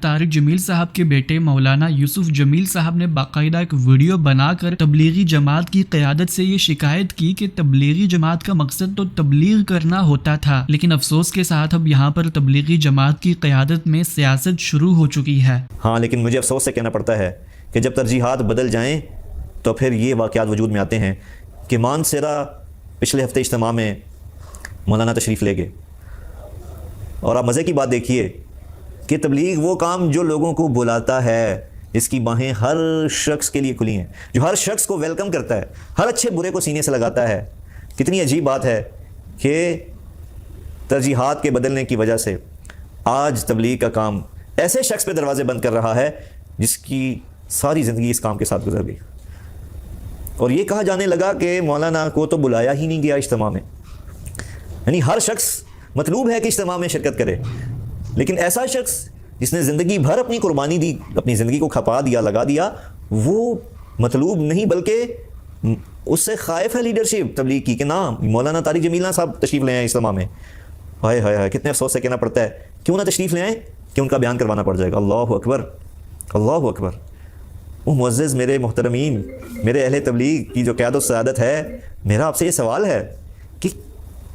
طارق جمیل صاحب کے بیٹے مولانا یوسف جمیل صاحب نے باقاعدہ ایک ویڈیو بنا کر تبلیغی جماعت کی قیادت سے یہ شکایت کی کہ تبلیغی جماعت کا مقصد تو تبلیغ کرنا ہوتا تھا، لیکن افسوس کے ساتھ اب یہاں پر تبلیغی جماعت کی قیادت میں سیاست شروع ہو چکی ہے۔ ہاں لیکن مجھے افسوس سے کہنا پڑتا ہے کہ جب ترجیحات بدل جائیں تو پھر یہ واقعات وجود میں آتے ہیں کہ مانسیرا پچھلے ہفتے اجتماع میں مولانا تشریف لے گئے، اور آپ مزے کی بات دیکھیے کہ تبلیغ وہ کام جو لوگوں کو بلاتا ہے، اس کی باہیں ہر شخص کے لیے کھلی ہیں، جو ہر شخص کو ویلکم کرتا ہے، ہر اچھے برے کو سینے سے لگاتا ہے۔ کتنی عجیب بات ہے کہ ترجیحات کے بدلنے کی وجہ سے آج تبلیغ کا کام ایسے شخص پہ دروازے بند کر رہا ہے جس کی ساری زندگی اس کام کے ساتھ گزر گئی، اور یہ کہا جانے لگا کہ مولانا کو تو بلایا ہی نہیں گیا اجتماع میں۔ یعنی ہر شخص مطلوب ہے کہ اجتماع میں شرکت کرے، لیکن ایسا شخص جس نے زندگی بھر اپنی قربانی دی، اپنی زندگی کو کھپا دیا، لگا دیا، وہ مطلوب نہیں بلکہ اس سے خائف ہے لیڈرشپ تبلیغ کی کہ نا مولانا طارق جمیل صاحب تشریف لے آئیں اجتماع میں۔ ہائے ہائے ہائے، کتنے افسوس سے کہنا پڑتا ہے، کیوں نہ تشریف لے آئیں کہ ان کا بیان کروانا پڑ جائے گا۔ اللہ اکبر، اللہ اکبر۔ وہ معزز میرے محترمین، میرے اہل تبلیغ کی جو قیادت و سعادت ہے، میرا آپ سے یہ سوال ہے کہ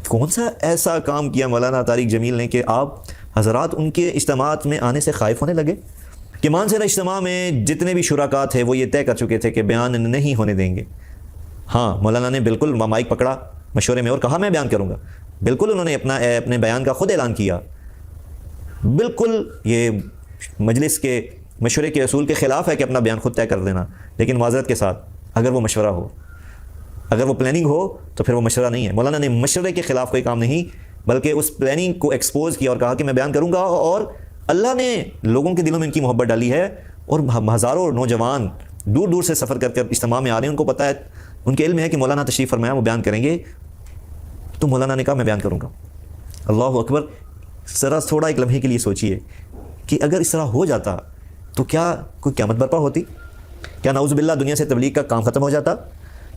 کون سا ایسا کام کیا مولانا طارق جمیل نے کہ آپ حضرات ان کے اجتماعات میں آنے سے خائف ہونے لگے؟ کہ مانسیرا اجتماع میں جتنے بھی شرکاء تھے وہ یہ طے کر چکے تھے کہ بیان نہیں ہونے دیں گے۔ ہاں مولانا نے بالکل مائک پکڑا مشورے میں اور کہا میں بیان کروں گا، بالکل انہوں نے اپنے بیان کا خود اعلان کیا، بالکل یہ مجلس کے مشورے کے اصول کے خلاف ہے کہ اپنا بیان خود طے کر دینا، لیکن معذرت کے ساتھ اگر وہ مشورہ ہو، اگر وہ پلاننگ ہو تو پھر وہ مشورہ نہیں ہے۔ مولانا نے مشورے کے خلاف کوئی کام نہیں بلکہ اس پلاننگ کو ایکسپوز کیا اور کہا کہ میں بیان کروں گا، اور اللہ نے لوگوں کے دلوں میں ان کی محبت ڈالی ہے، اور ہزاروں نوجوان دور دور سے سفر کر کر اجتماع میں آ رہے ہیں، ان کو پتہ ہے، ان کے علم ہے کہ مولانا تشریف فرمایا وہ بیان کریں گے، تو مولانا نے کہا میں بیان کروں گا۔ اللہ اکبر۔ ذرا تھوڑا ایک لمحے کے لیے سوچئے کہ اگر اس طرح ہو جاتا تو کیا کوئی قیامت برپا ہوتی؟ کیا نعوذ باللہ دنیا سے تبلیغ کا کام ختم ہو جاتا؟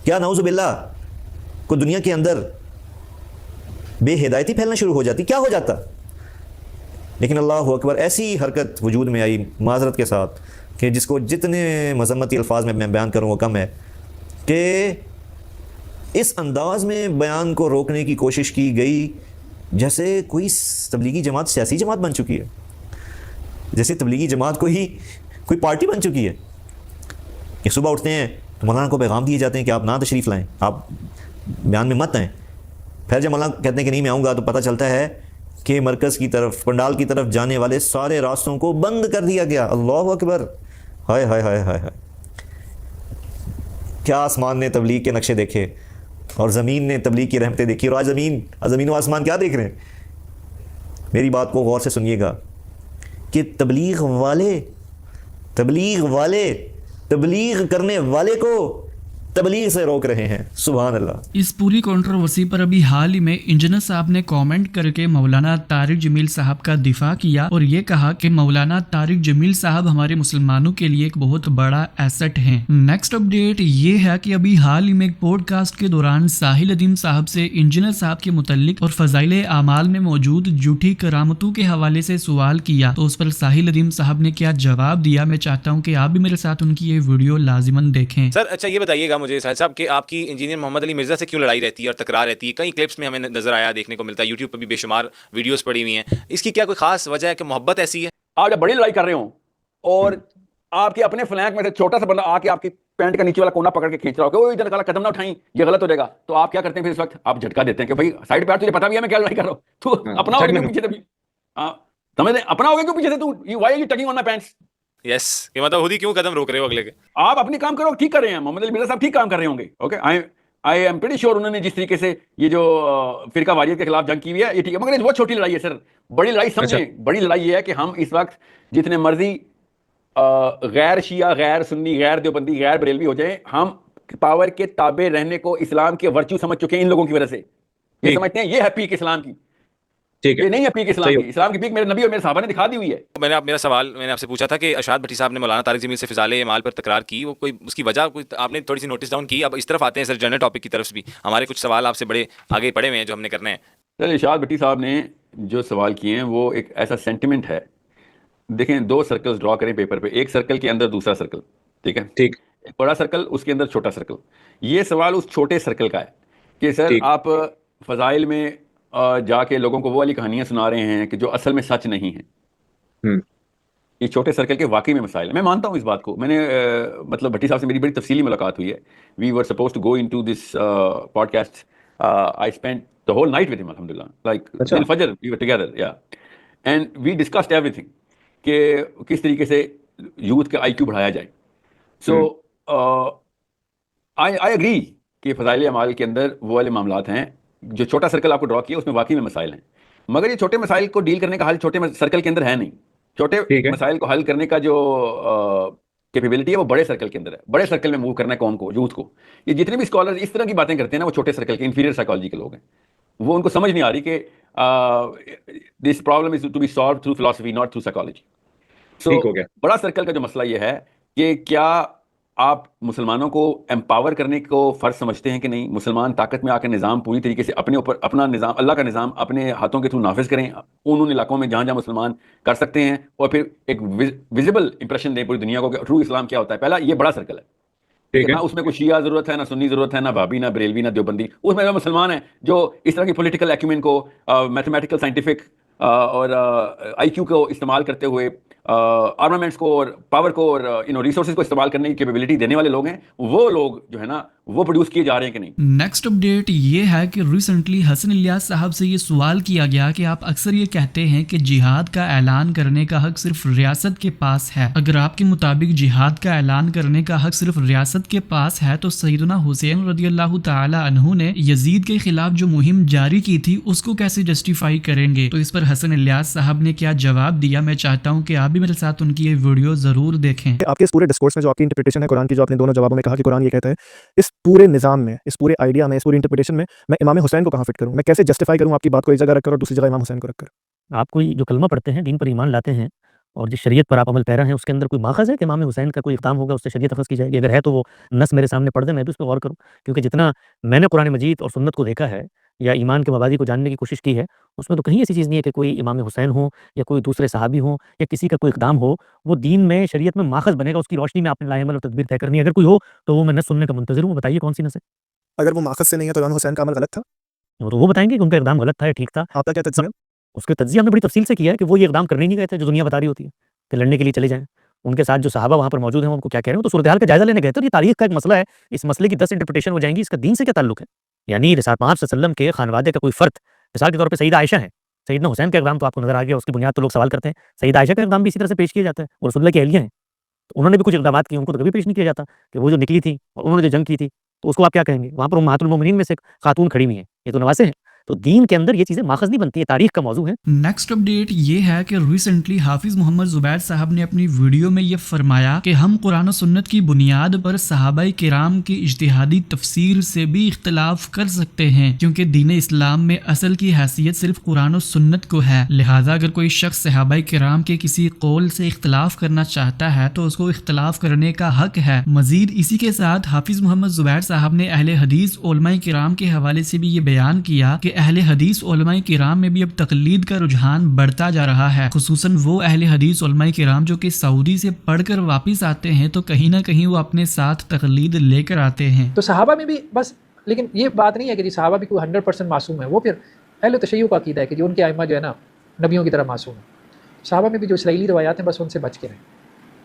کیا نعوذ باللہ کو دنیا کے اندر بے ہدایتی پھیلنا شروع ہو جاتی؟ کیا ہو جاتا؟ لیکن اللہ اکبر، ایسی حرکت وجود میں آئی معذرت کے ساتھ کہ جس کو جتنے مذمتی الفاظ میں بیان کروں وہ کم ہے، کہ اس انداز میں بیان کو روکنے کی کوشش کی گئی جیسے کوئی تبلیغی جماعت سیاسی جماعت بن چکی ہے، جیسے تبلیغی جماعت کوئی پارٹی بن چکی ہے کہ صبح اٹھتے ہیں تو مولانا کو پیغام دیے جاتے ہیں کہ آپ نہ تشریف لائیں، آپ بیان میں مت آئیں، پھر جب مولانا کہتے ہیں کہ نہیں میں آؤں گا تو پتہ چلتا ہے کہ مرکز کی طرف، پنڈال کی طرف جانے والے سارے راستوں کو بند کر دیا گیا۔ اللہ اکبر۔ ہائے ہائے ہائے ہائے ہائے، کیا آسمان نے تبلیغ کے نقشے دیکھے اور زمین نے تبلیغ کی رحمتیں دیکھی، اور آج زمین و آسمان کیا دیکھ رہے ہیں؟ میری بات کو غور سے سنیے گا کہ تبلیغ کرنے والے کو تبلیغ سے روک رہے ہیں۔ سبحان اللہ۔ اس پوری کنٹروورسی پر ابھی حال ہی میں انجینئر صاحب نے کامنٹ کر کے مولانا طارق جمیل صاحب کا دفاع کیا اور یہ کہا کہ مولانا طارق جمیل صاحب ہمارے مسلمانوں کے لیے ایک بہت بڑا ایسٹ ہیں۔ نیکسٹ اپڈیٹ یہ ہے کہ ابھی حال ہی میں ایک پوڈ کاسٹ کے دوران ساحل ادیم صاحب سے انجینئر صاحب کے متعلق اور فضائل اعمال میں موجود جھوٹی کرامتوں کے حوالے سے سوال کیا، تو اس پر ساحل ادیم صاحب نے کیا جواب دیا، میں چاہتا ہوں کہ آپ بھی میرے ساتھ ان کی یہ ویڈیو لازماً دیکھیں۔ سر اچھا یہ بتائیے گا مجھے ساحل صاحب کہ آپ کی انجینئر محمد علی مرزا سے کیوں لڑائی رہتی ہے اور تکرار رہتی ہے؟ کئی کلپس میں ہمیں نظر آیا، دیکھنے کو ملتا ہے، یوٹیوب پہ بھی بے شمار ویڈیوز پڑی ہوئی ہیں، اس کی کیا کوئی خاص وجہ ہے کہ محبت ایسی ہے؟ آپ جب بڑی لڑائی کر رہے ہوں اور آپ کے اپنے فلینک میں سے چھوٹا سا بندہ آ کے آپ کی پینٹ کا نیچے والا کونا پکڑ کے کھینچ رہا ہو کہ وہ ادھر قدم نہ اٹھائیں یہ غلط ہو جائے گا، تو آپ کیا کرتے ہیں پھر اس وقت؟ آپ جھٹکا دیتے ہیں کہ بھائی سائڈ پہ آ، تجھے پتا بھی ہے میں کیا لڑائی کر رہا ہوں، تو اپنا ہو گیا پیچھے سے بھی سمجھتے اپنا ہو گیا کیوں پیچھے سے، تو why are you touching on my pants? Yes, یہ مطلب خود ہی کیوں قدم روک رہے ہو اگلے کے؟ آپ اپنی کام کرو، ٹھیک کر رہے ہیں، محمد علی مرزا صاحب ٹھیک کام کر رہے ہوں گے، okay, I am pretty sure انہوں نے جس طریقے سے یہ جو فرقہ واریت کے خلاف جنگ کی ہوئی ہے یہ ٹھیک ہے، مگر بہت چھوٹی لڑائی ہے سر۔ بڑی لڑائی سمجھیں، بڑی لڑائی یہ ہے کہ ہم اس وقت جتنے مرضی غیر شیعہ، غیر سنی، غیر دیوبندی، غیر بریلوی ہو جائیں، ہم پاور کے تابع رہنے کو اسلام کے ورچو سمجھ چکے ہیں ان لوگوں کی وجہ سے، یہ سمجھتے ہیں یہ ہے پیک اسلام کی۔ یہ نہیں ہے پیک اسلام کی. اسلام کی پیک میرے نبی اور میرے صحابہ نے دکھا دی ہوئی ہے. میں نے آپ سے پوچھا تھا کہ ارشاد بھٹی صاحب نے مولانا طارق جمیل سے فضائل اعمال پر تکرار کی, وہ کوئی اس کی وجہ کوئی آپ نے تھوڑی سی نوٹس ڈاؤن کی؟ اب اس طرف آتے ہیں سر جنرل ٹاپک کی طرف بھی, ہمارے کچھ سوال آپ سے بڑے آگے پڑے ہوئے ہیں جو ہم نے کرنے ہیں. سر ارشاد بھٹی صاحب نے جو سوال کیے ہیں وہ ایک ایسا سینٹیمنٹ ہے. دیکھیں 2 سرکلز ڈرا کریں پیپر پہ, ایک سرکل کے اندر دوسرا سرکل, ٹھیک ہے, ایک بڑا سرکل اس کے اندر چھوٹا سرکل. یہ سوال اس چھوٹے سرکل کا ہے کہ سر آپ فضائل میں جا کے لوگوں کو وہ والی کہانیاں سنا رہے ہیں کہ جو اصل میں سچ نہیں ہیں. یہ چھوٹے سرکل کے واقعی میں مسائل ہیں. میں مانتا ہوں اس بات کو. میں نے مطلب بھٹی صاحب سے میری بڑی تفصیلی ملاقات ہوئی ہے. We were suppose to go into this podcast. I spend the whole night with him, alhamdulillah, like till fajr we were together, yeah, and we discussed everything کہ کس طریقے سے یوتھ کا IQ بڑھایا جائے. so I agree کہ فضائل اعمال کے اندر وہ والے معاملات ہیں. جو چھوٹا سرکل آپ کو ڈرا کیا اس میں واقعی میں مسائل ہیں, مگر یہ چھوٹے مسائل کو ڈیل کرنے کا حل چھوٹے سرکل کے اندر ہے نہیں. چھوٹے مسائل کو حل کرنے کا جو کیپیبلٹی ہے وہ بڑے سرکل کے اندر ہے. بڑے سرکل میں موو کرنا ہے قوم کو, یوتھ کو. یہ جتنے بھی اسکالر اس طرح کی باتیں کرتے ہیں نا وہ چھوٹے سرکل کے انفیریئر سائیکالوجی کے لوگ ہیں. وہ ان کو سمجھ نہیں آ رہی کہ this problem is to be solved through philosophy not through psychology. So بڑا سرکل کا جو مسئلہ یہ ہے کہ کیا آپ مسلمانوں کو امپاور کرنے کو فرض سمجھتے ہیں کہ نہیں؟ مسلمان طاقت میں آ کے نظام پوری طریقے سے اپنے اوپر اپنا نظام, اللہ کا نظام اپنے ہاتھوں کے تھرو نافذ کریں ان علاقوں میں جہاں جہاں مسلمان کر سکتے ہیں, اور پھر ایک ویزیبل امپریشن دیں پوری دنیا کو کہ ٹرو اسلام کیا ہوتا ہے. پہلا یہ بڑا سرکل ہے. نہ اس میں کوئی شیعہ ضرورت ہے, نہ سنی ضرورت ہے, نہ بھابی, نہ بریلوی, نہ دیوبندی. اس میں مسلمان ہیں جو اس طرح کی پولیٹیکل ایکیومن کو, میتھمیٹیکل سائنٹیفک اور IQ کو استعمال کرتے ہوئے آرمامنٹس کو اور پاور کو اور ریسورسز کو استعمال کرنے کی کیپیبلٹی دینے والے لوگ ہیں. وہ لوگ جو ہے نا وہ پروڈیوس کیے جا رہے ہیں کہ نہیں. نیکسٹ اپڈیٹ یہ ہے کہ ریسنٹلی حسن الیاس صاحب سے یہ سوال کیا گیا کہ آپ اکثر یہ کہتے ہیں کہ جہاد کا اعلان کرنے کا حق صرف ریاست کے پاس ہے. اگر آپ کے مطابق جہاد کا اعلان کرنے کا حق صرف ریاست کے پاس ہے تو سیدنا حسین رضی اللہ تعالی عنہ نے یزید کے خلاف جو مہم جاری کی تھی اس کو کیسے جسٹیفائی کریں گے؟ تو اس پر حسن الیاس صاحب نے کیا جواب دیا, میں چاہتا ہوں کہ آپ بھی میرے ساتھ ان کی یہ ویڈیو ضرور دیکھیں. آپ کے اس پورے ڈسکورس میں جو آپ کی انٹرپریٹیشن ہے قرآن کی, جو آپ نے دونوں جوابوں میں کہا کہ قرآن یہ کہتا ہے, اس پورے نظام میں, اس پورے آئیڈیا میں, اس پوری انٹرپریٹیشن میں امام حسین کو کہاں فٹ کروں؟ میں کیسے جسٹیفائی کروں آپ کی بات کو ایک جگہ رکھ کر اور دوسری جگہ امام حسین کو رکھ کر؟ آپ کوئی جو کلمہ پڑھتے ہیں, دین پر ایمان لاتے ہیں اور جس شریعت پر آپ عمل پیرا ہیں, اس کے اندر کوئی ماخذ ہے کہ امام حسین کا کوئی اقدام ہوگا اس سے شریعت اخذ کی جائے گی؟ اگر ہے تو وہ نص میرے سامنے پڑھ دیں, میں بھی اس پہ غور کروں. کیونکہ جتنا میں نے قرآن مجید اور سنت کو دیکھا ہے یا ایمان کے مبادی کو جاننے کی کوشش کی ہے, اس میں تو کہیں ایسی چیز نہیں ہے کہ کوئی امام حسین ہو یا کوئی دوسرے صحابی ہوں یا کسی کا کوئی اقدام ہو وہ دین میں شریعت میں ماخذ بنے گا. اس کی روشنی میں آپ نے لا عمل اور تدبیر طے کرنی ہے. اگر کوئی ہو تو وہ میں نص سننے کا منتظر ہوں. بتائیے کون سی نص ہے؟ اگر وہ ماخذ سے نہیں ہے تو امام حسین کا عمل غلط تھا, تو وہ بتائیں گے کہ ان کا اقدام غلط تھا یا ٹھیک تھا. آپ کا کیا تجزیہ؟ اس کے تجزیہ ہم نے بڑی تفصیل سے کیا ہے کہ وہ یہ اقدام کرنے ہی نہیں گئے تھے جو دنیا بتا رہی ہوتی ہے کہ لڑنے کے لیے چلے جائیں. ان کے ساتھ جو صحابہ وہاں پر موجود ہیں ان کو کیا کہہ رہے ہیں, تو صورتحال کا جائزہ لینے گئے تھے. اور یہ تاریخ کا ایک مسئلہ ہے, اس مسئلے کی 10 انٹرپریٹیشن ہو جائیں گی. اس کا دین سے کیا تعلق ہے؟ یعنی رسالت پاک صلی اللہ علیہ وسلم کے خانوادے کا کوئی فرد, مثال کے طور پہ سیدہ عائشہ ہے, سیدنا حسین کا اقدام تو آپ کو نظر آ گیا, اس کی بنیاد تو لوگ سوال کرتے ہیں. سیدہ عائشہ کا اقدام بھی اسی طرح سے پیش کیا جاتا ہے, اور رسول اللہ کی اہلیہ ہیں, تو انہوں نے بھی کچھ اقدامات کیے, ان کو تو کبھی پیش نہیں کیا جاتا کہ وہ جو نکلی تھی اور انہوں نے جو جنگ کی تھی تو اس کو آپ کیا کہیں گے؟ وہاں پر امہات المومنین میں سے خاتون کھڑی ہوئی ہیں, یہ تو نواسے ہیں. تو دین کے اندر یہ چیزیں ماخذ نہیں بنتی, یہ تاریخ کا موضوع ہے. نیکسٹ اپڈیٹ یہ ہے کہ ریسنٹلی حافظ محمد زبیر صاحب نے اپنی ویڈیو میں یہ فرمایا کہ ہم قرآن و سنت کی بنیاد پر صحابہ کرام کی اجتہادی تفسیر سے بھی اختلاف کر سکتے ہیں, کیونکہ دین اسلام میں اصل کی حیثیت صرف قرآن و سنت کو ہے. لہٰذا اگر کوئی شخص صحابہ کرام کے کسی قول سے اختلاف کرنا چاہتا ہے تو اس کو اختلاف کرنے کا حق ہے. مزید اسی کے ساتھ حافظ محمد زبیر صاحب نے اہل حدیث علماء کرام کے حوالے سے بھی یہ بیان کیا کہ اہل حدیث علماء کرام میں بھی اب تقلید کا رجحان بڑھتا جا رہا ہے, خصوصاً وہ اہل حدیث علماء کرام جو کہ سعودی سے پڑھ کر واپس آتے ہیں تو کہیں نہ کہیں وہ اپنے ساتھ تقلید لے کر آتے ہیں. تو صحابہ میں بھی بس, لیکن یہ بات نہیں ہے کہ جی صحابہ بھی کوئی 100% معصوم ہے. وہ پھر اہل تشیع کا عقیدہ ہے کہ جو ان کے ائمہ جو ہے نا نبیوں کی طرح معصوم ہیں. صحابہ میں بھی جو اسرائیلی روایات ہیں بس ان سے بچ کے رہیں,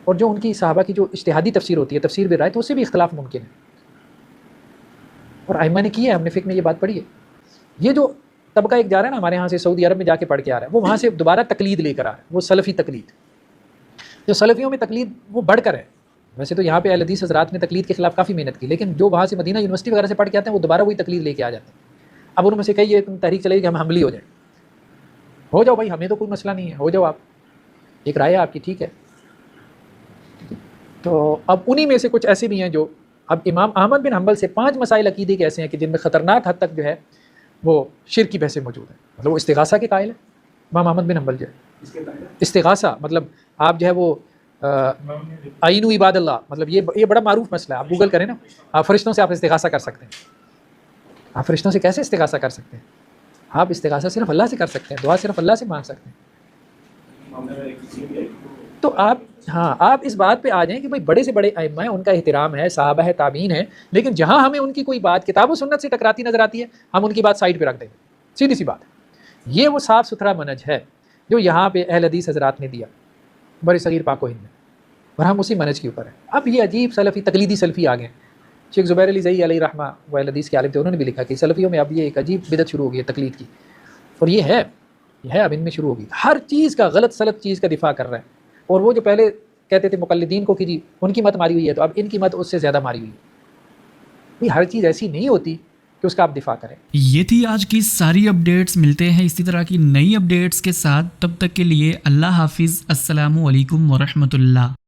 اور جو ان کی صحابہ کی جو اجتہادی تفسیر ہوتی ہے, تفسیر بھی رائے, تو اس سے بھی اختلاف ممکن ہے. اور ائمہ نے کی ہے, ہم نے فقہ میں یہ بات پڑھی ہے. یہ جو طبقہ ایک جا رہا ہے نا ہمارے یہاں سے سعودی عرب میں جا کے پڑھ کے آ رہا ہے, وہ وہاں سے دوبارہ تقلید لے کر آ رہا ہے, وہ سلفی تقلید. جو سلفیوں میں تقلید وہ بڑھ کر ہے. ویسے تو یہاں پہ اہل حدیث حضرات نے تقلید کے خلاف کافی محنت کی, لیکن جو وہاں سے مدینہ یونیورسٹی وغیرہ سے پڑھ کے آتے ہیں وہ دوبارہ وہی تقلید لے کے آ جاتے ہیں. اب ان میں سے کئی یہ تحریک چلے گی کہ ہم حملی ہو جائیں. ہو جاؤ بھائی, ہمیں تو کوئی مسئلہ نہیں ہے, ہو جاؤ آپ, ایک رائے ہے آپ کی, ٹھیک ہے. تو اب انہی میں سے کچھ ایسے بھی ہیں جو اب امام احمد بن حنبل سے 5 مسائل عقیدے کے ایسے ہیں کہ جن میں خطرناک حد تک جو ہے وہ شرک کی بحثیں موجود ہیں. مطلب وہ استغاثہ کے قائل ہے امام احمد بن حنبل جو ہے. استغاثہ مطلب آپ جو ہے وہ عینو عباد اللہ، مطلب یہ بڑا معروف مسئلہ ہے. آپ گوگل کریں نا، آپ فرشتوں سے آپ استغاثہ کر سکتے ہیں. آپ فرشتوں سے کیسے استغاثہ کر سکتے ہیں؟ آپ استغاثہ صرف اللہ سے کر سکتے ہیں، دعا صرف اللہ سے مانگ سکتے ہیں. تو آپ اس بات پہ آ جائیں کہ بھائی بڑے سے بڑے ائمہ ہیں، ان کا احترام ہے، صحابہ ہے، تابعین ہے، لیکن جہاں ہمیں ان کی کوئی بات کتاب و سنت سے ٹکراتی نظر آتی ہے ہم ان کی بات سائڈ پہ رکھ دیں گے. سیدھی سی بات ہے. یہ وہ صاف ستھرا منہج ہے جو یہاں پہ اہل حدیث حضرات نے دیا بر صغیر پاک و ہند میں، اور ہم اسی منہج کے اوپر ہیں. اب یہ عجیب سلفی تقلیدی سلفی آ گئے ہیں. شیخ زبیر علی زئی علیہ رحمہ و اہل حدیث کے عالم تھے، انہوں نے بھی لکھا کہ سلفیوں میں اب یہ ایک عجیب بدعت شروع ہو گئی ہے تقلید کی، اور یہ ہے اب ان میں شروع ہوگی. ہر چیز کا غلط سلط چیز کا دفاع کر رہا ہے. اور وہ جو پہلے کہتے تھے مقلدین کو کہ جی ان کی مت ماری ہوئی ہے، تو اب ان کی مت اس سے زیادہ ماری ہوئی ہے. ہر چیز ایسی نہیں ہوتی کہ اس کا آپ دفاع کریں. یہ تھی آج کی ساری اپڈیٹس. ملتے ہیں اسی طرح کی نئی اپڈیٹس کے ساتھ، تب تک کے لیے اللہ حافظ. السلام علیکم ورحمۃ اللہ.